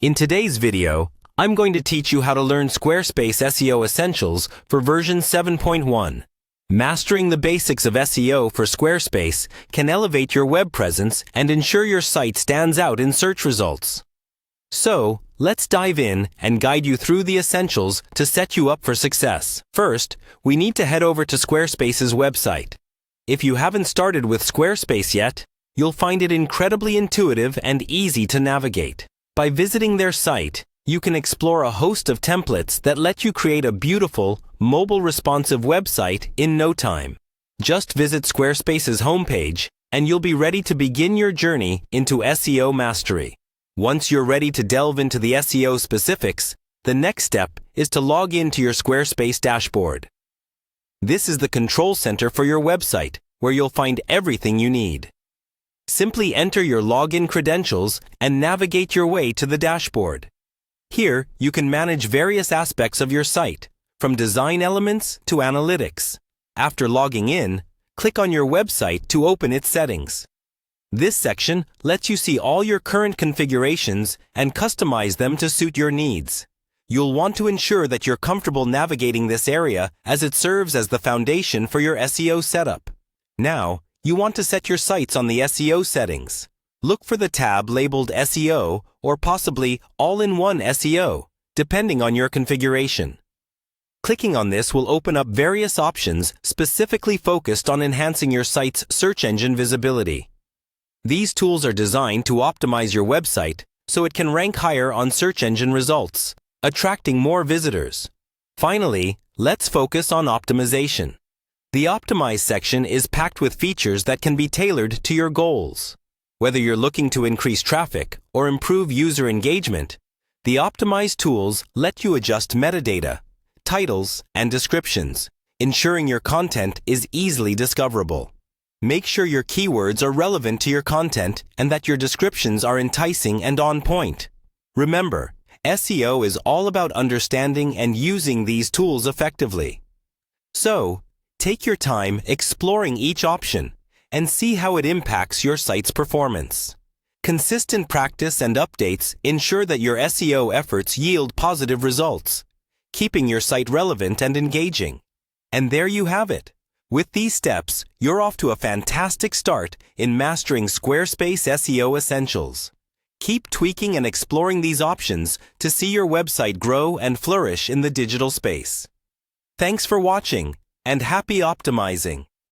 In today's video, I'm going to teach you how to learn Squarespace SEO Essentials for version 7.1. Mastering the basics of SEO for Squarespace can elevate your web presence and ensure your site stands out in search results. So, let's dive in and guide you through the essentials to set you up for success. First, we need to head over to Squarespace's website. If you haven't started with Squarespace yet, you'll find it incredibly intuitive and easy to navigate. By visiting their site, you can explore a host of templates that let you create a beautiful, mobile-responsive website in no time. Just visit Squarespace's homepage, and you'll be ready to begin your journey into SEO mastery. Once you're ready to delve into the SEO specifics, the next step is to log into your Squarespace dashboard. This is the control center for your website, where you'll find everything you need. Simply enter your login credentials and navigate your way to the dashboard. Here, you can manage various aspects of your site, from design elements to analytics. After logging in, click on your website to open its settings. This section lets you see all your current configurations and customize them to suit your needs. You'll want to ensure that you're comfortable navigating this area as it serves as the foundation for your SEO setup. Now, you want to set your sites on the SEO settings. Look for the tab labeled SEO or possibly All-in-One SEO, depending on your configuration. Clicking on this will open up various options specifically focused on enhancing your site's search engine visibility. These tools are designed to optimize your website so it can rank higher on search engine results, attracting more visitors. Finally, let's focus on optimization. The Optimize section is packed with features that can be tailored to your goals. Whether you're looking to increase traffic or improve user engagement, the Optimize tools let you adjust metadata, titles, and descriptions, ensuring your content is easily discoverable. Make sure your keywords are relevant to your content and that your descriptions are enticing and on point. Remember, SEO is all about understanding and using these tools effectively. So, take your time exploring each option and see how it impacts your site's performance. Consistent practice and updates ensure that your SEO efforts yield positive results, keeping your site relevant and engaging. And there you have it. With these steps, you're off to a fantastic start in mastering Squarespace SEO Essentials. Keep tweaking and exploring these options to see your website grow and flourish in the digital space. Thanks for watching, and happy optimizing!